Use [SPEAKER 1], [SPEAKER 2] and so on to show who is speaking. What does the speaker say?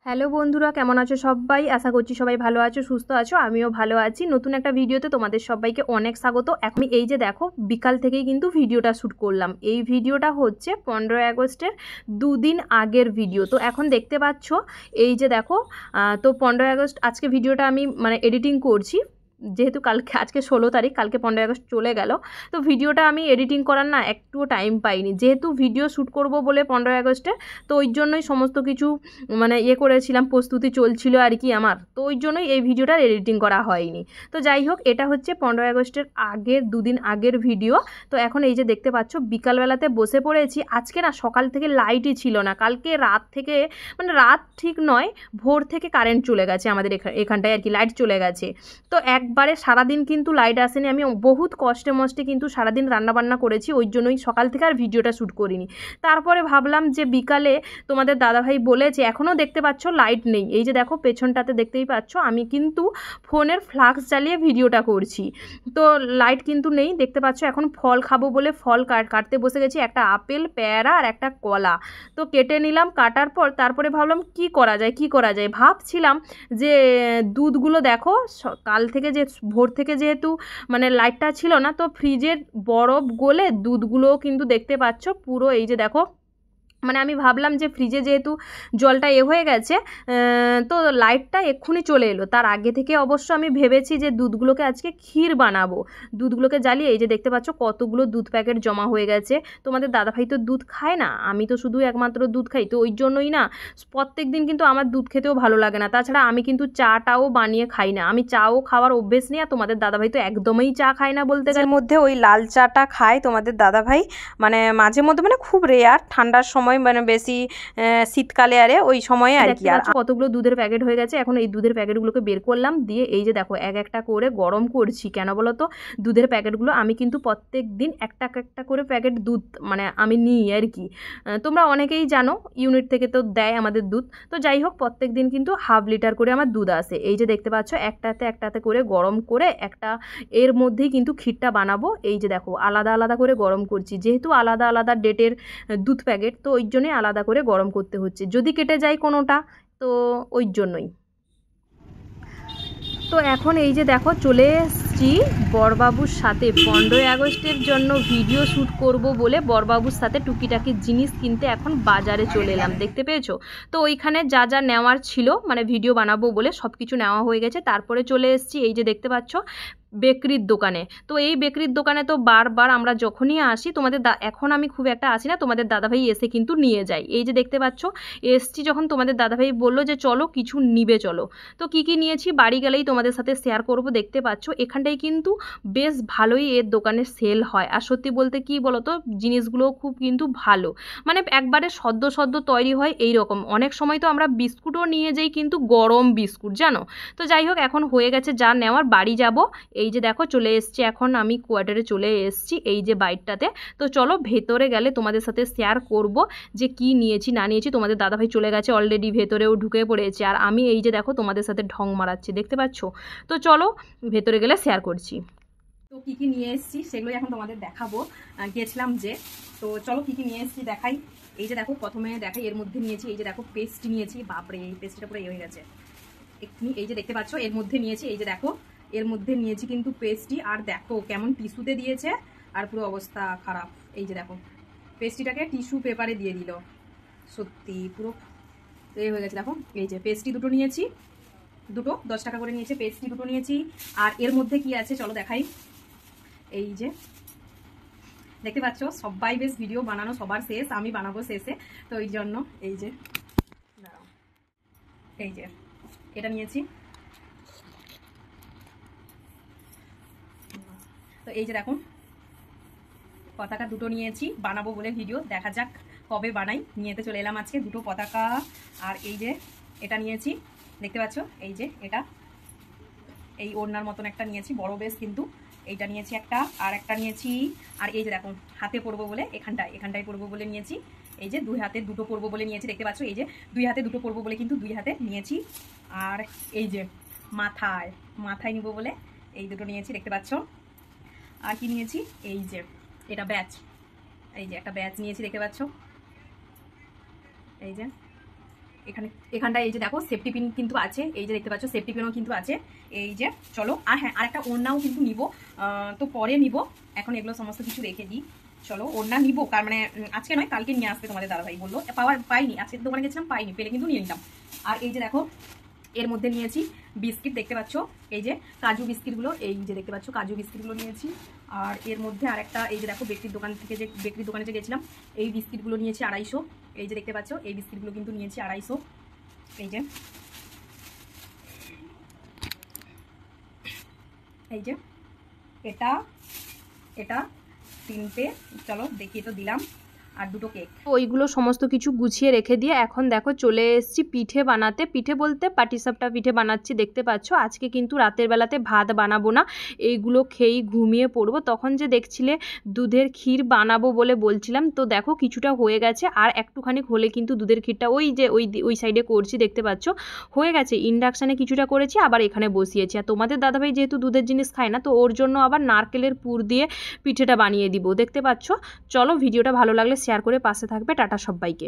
[SPEAKER 1] Hello বন্ধুরা, কেমন আছো সবাই? আশা করছি সবাই ভালো আছো, সুস্থ আছো। আমিও ভালো আছি। নতুন একটা ভিডিওতে তোমাদের সবাইকে অনেক স্বাগত। এখন এই যে দেখো, বিকাল থেকেই কিন্তু ভিডিওটা শ্যুট করলাম। এই ভিডিওটা হচ্ছে 15ই আগস্টের দুদিন আগের ভিডিও। তো এখন দেখতে পাচ্ছ এই যে দেখো, তো 15ই আগস্ট আজকে ভিডিওটা আমি এডিটিং করছি, যেহেতু কালকে আজকে 16 তারিখ, কালকে 15ই আগস্ট চলে গেল। তো ভিডিওটা আমি এডিটিং করার না একটুও টাইম পাইনি, যেহেতু ভিডিও শ্যুট করব বলে 15ই আগস্টে। তো ওই জন্যই সমস্ত কিছু করেছিলাম, প্রস্তুতি চলছিল আর কি আমার। তো ওই জন্যই এই ভিডিওটার এডিটিং করা হয়নি। তো যাই হোক, এটা হচ্ছে 15ই আগস্টের আগের দুদিন আগের ভিডিও। তো এখন এই যে দেখতে পাচ্ছ, বিকালবেলাতে বসে পড়েছি। আজকে না সকাল থেকে লাইটই ছিল না, কালকে রাত থেকে, রাত ঠিক নয়, ভোর থেকে কারেন্ট চলে গেছে আমাদের এখানটায় আর কি, লাইট চলে গেছে। তো একবারে সারাদিন কিন্তু লাইট আসেনি। আমি বহুত কষ্টে মষ্টে কিন্তু সারাদিন রান্নাবান্না করেছি, ওই জন্যই সকাল থেকে আর ভিডিওটা শ্যুট করিনি। তারপরে ভাবলাম যে বিকালে তোমাদের দাদাভাই বলেছে, এখনও দেখতে পাচ্ছ লাইট নেই, এই যে দেখো পেছনটাতে দেখতেই পাচ্ছ, আমি কিন্তু ফোনের ফ্লাক্স জ্বালিয়ে ভিডিওটা করছি। তো লাইট কিন্তু নেই, দেখতে পাচ্ছ। এখন ফল খাবো বলে ফল কাটতে বসে গেছি, একটা আপেল, পেয়ারা আর একটা কলা। তো কেটে নিলাম, কাটার পর তারপরে ভাবলাম কি করা যায় ভাবছিলাম যে দুধগুলো দেখো, কাল থেকে যে ভোর থেকে যেহেতু লাইটটা ছিল না, তো ফ্রিজের বরফ গলে দুধগুলোও কিন্তু দেখতে পাচ্ছ পুরো, এই যে দেখো, আমি ভাবলাম যে ফ্রিজে যেহেতু জলটা হয়ে গেছে, তো লাইটটা এক্ষুনি চলে এলো। তার আগে থেকে অবশ্য আমি ভেবেছি যে দুধগুলোকে আজকে ক্ষীর বানাবো। দুধগুলোকে জ্বালিয়ে এই যে দেখতে পাচ্ছ কতগুলো দুধ প্যাকেট জমা হয়ে গেছে। তোমাদের দাদাভাই তো দুধ খায় না, আমি তো শুধু একমাত্র দুধ খাই। তো ওই জন্যই না প্রত্যেক দিন কিন্তু আমার দুধ খেতেও ভালো লাগে না। তাছাড়া আমি কিন্তু চাটাও বানিয়ে খাই না, আমি চাও খাওয়ার অভ্যেস নেই। আর তোমাদের দাদাভাই তো একদমই চা খায় না বলতে গেলে। মধ্যে ওই লাল চাটা খায় তোমাদের দাদাভাই, মাঝে মধ্যে, খুব রেয়ার, ঠান্ডার সময়, বেশি শীতকালে আরে ওই সময়ে আর কি। আর কতগুলো দুধের প্যাকেট হয়ে গেছে, এখন এই দুধের প্যাকেটগুলোকে বের করলাম, দিয়ে এই যে দেখো এক একটা করে গরম করছি। কেন বলো তো? দুধের প্যাকেটগুলো আমি কিন্তু প্রত্যেক দিন একটা একটা করে প্যাকেট দুধ আমি নিই আর কি। তোমরা অনেকেই জানো, ইউনিট থেকে তো দেয় আমাদের দুধ। তো যাই হোক, প্রত্যেক দিন কিন্তু ½ লিটার করে আমার দুধ আসে। এই যে দেখতে পাচ্ছ একটাতে একটাতে করে গরম করে একটা, এর মধ্যেই কিন্তু ক্ষীরটা বানাবো। এই যে দেখো আলাদা আলাদা করে গরম করছি, যেহেতু আলাদা আলাদা ডেটের দুধ প্যাকেট, তো ওই জন্যই আলাদা করে গরম করতে হচ্ছে, যদি কেটে যায় কোনোটা, তো ওই জন্যই। তো এখন এই যে দেখো চলে এসছি বড়বাবুর সাথে 15ই আগস্টের জন্য ভিডিও শ্যুট করব বলে বড়বাবুর সাথে টুকিটাকি জিনিস কিনতে এখন বাজারে চলে এলাম, দেখতে পেয়েছো? তো ওইখানে যা যা নেওয়ার ছিল, ভিডিও বানাবো বলে সব কিছু নেওয়া হয়ে গেছে। তারপরে চলে এসছি এই যে দেখতে পাচ্ছ বেকরির দোকানে। তো এই বেকরির দোকানে তো বারবার আমরা যখনই আসি, এখন আমি খুব একটা আসি না, তোমাদের দাদাভাই এসে কিন্তু নিয়ে যায়। এই যে দেখতে পাচ্ছ এসছি যখন, তোমাদের দাদাভাই বললো যে চলো কিছু নিবে চলো। তো কি কি নিয়েছি বাড়ি গেলেই তোমাদের সাথে শেয়ার করব। দেখতে পাচ্ছ এখানটায় কিন্তু বেশ ভালোই এর দোকানের সেল হয়। আর সত্যি বলতে কি বলতো, জিনিসগুলো খুব কিন্তু ভালো, একবারে সদ্য সদ্য তৈরি হয় এই রকম। অনেক সময় তো আমরা বিস্কুটও নিয়ে যাই, কিন্তু গরম বিস্কুট, জানো। তো যাই হোক, এখন হয়ে গেছে যা নেওয়ার, বাড়ি যাব। এই যে দেখো চলে এসছি, এখন আমি কোয়ার্টারে চলে এসছি এই যে বাইকটাতে। তো চলো ভেতরে গেলে তোমাদের সাথে শেয়ার করব যে কি নিয়েছি না নিয়েছি। তোমাদের দাদাভাই চলে গেছে অলরেডি, ভেতরেও ঢুকে পড়েছে, আর আমি এই যে দেখো তোমাদের সাথে ঢং মারাচ্ছি, দেখতে পাচ্ছ। তো চলো ভেতরে গেলে শেয়ার করছি। তো কী কী নিয়ে এসেছি সেগুলোই এখন তোমাদের দেখাবো, গেছিলাম যে। তো চলো কী কী নিয়ে এসেছি দেখাই। এই যে দেখো প্রথমে দেখাই, এর মধ্যে নিয়েছি এই যে দেখো পেস্ট নিয়েছি। বাপরে, এই পেস্টটা পুরো হয়ে গেছে এক্ষুনি। এই যে দেখতে পাচ্ছ এর মধ্যে নিয়েছি, এই যে দেখো এর মধ্যে নিয়েছি কিন্তু পেস্ট্রি। আর দেখো কেমন টিস্যুতে দিয়েছে, আর পুরো অবস্থা খারাপ। এই যে দেখো পেস্ট্রিটাকে টিস্যু পেপারে দিয়ে দিল, সত্যি পুরো হয়ে গেছে। দেখো এই যে পেস্ট্রি দুটো নিয়েছি, দুটো 10 টাকা করে নিয়েছে, পেস্ট্রি দুটো নিয়েছি। আর এর মধ্যে কি আছে চলো দেখাই। এই যে দেখতে পাচ্ছ, সবাই বেশ ভিডিও বানানো সবার শেষ, আমি বানাবো শেষে। তো এই জন্য এই যে দাঁড়াও, এই যে এটা নিয়েছি। তো এই যে দেখুন পতাকা দুটো নিয়েছি, বানাবো বলে ভিডিও, দেখা যাক কবে বানাই। নিয়েতে চলে এলাম আজকে দুটো পতাকা। আর এই যে এটা নিয়েছি, দেখতে পাচ্ছ এই যে এটা, এই ওড়নার মতন একটা নিয়েছি, বড় বেশ কিন্তু। এইটা নিয়েছি একটা, আর একটা নিয়েছি। আর এই যে দেখুন হাতে পরবো বলে, এখানটায় পরবো বলে নিয়েছি। এই যে দুই হাতে দুটো পরবো বলে নিয়েছি, দেখতে পাচ্ছ এই যে দুই হাতে দুটো পরবো বলে কিন্তু দুই হাতে নিয়েছি। আর এই যে মাথায় নিব বলে এই দুটো নিয়েছি, দেখতে পাচ্ছ। আর কি নিয়েছি, এই যে এটা ব্যাচ, এই যে একটা ব্যাচ নিয়েছি, দেখতে পাচ্ছ এই যে। এখানটায় এই যে দেখো সেফটি পিন কিন্তু আছে, এই যে দেখতে পাচ্ছ সেফটি পিনও কিন্তু আছে। এই যে চলো, আর হ্যাঁ আর একটা ওড়নাও কিন্তু নিব, তো পরে নিব, এখন এগুলো সমস্ত কিছু রেখে দিই। চলো ওড়না নিব, কার মানে আজকে নয় কালকে নিয়ে আসবে তোমাদের দাদাভাই বললো, পাইনি, আজকে দোকানে গেছিলাম পাইনি, পেলে কিন্তু নিয়ে নিতাম। আর এই যে দেখো এর মধ্যে নিয়েছি বিস্কিট, দেখতে পাচ্ছ এই যে কাজু বিস্কিটগুলো, এই যে দেখতে পাচ্ছ কাজু বিস্কিটগুলো নিয়েছি। আর এর মধ্যে আরেকটা এই যে দেখো বেকরির দোকানে যে গেছিলাম, এই বিস্কিটগুলো নিয়েছি 250, এই যে দেখতে পাচ্ছ এই বিস্কিটগুলো কিন্তু নিয়েছি 250। এই যে এটা 3টে, চলো দেখিয়ে তো দিলাম, আর 2টো কেক। ওইগুলো সমস্ত কিছু গুছিয়ে রেখে দিয়ে এখন দেখো চলে এসেছি পিঠে বানাতে। পিঠে বলতে পাটিসাপটা পিঠে বানাচ্ছি, দেখতে পাচ্ছ। আজকে কিন্তু রাতের বেলাতে ভাত বানাবো না, এইগুলো খেয়েই ঘুমিয়ে পড়বো। তখন যে দেখছিলে দুধের ক্ষীর বানাবো বলে বলছিলাম, তো দেখো কিছুটা হয়ে গেছে, আর একটুখানি হলে কিন্তু দুধের ক্ষীরটা ওই যে ওই সাইডে করছি, দেখতে পাচ্ছ হয়ে গেছে। ইন্ডাকশানে কিছুটা করেছি, আবার এখানে বসিয়েছি। আর তোমাদের দাদাভাই যেহেতু দুধের জিনিস খায় না, তো ওর জন্য আবার নারকেলের পুর দিয়ে পিঠেটা বানিয়ে দিব, দেখতে পাচ্ছ। চলো ভিডিওটা ভালো লাগলে শেয়ার করে পাশে থাকবে। টাটা সবাইকে।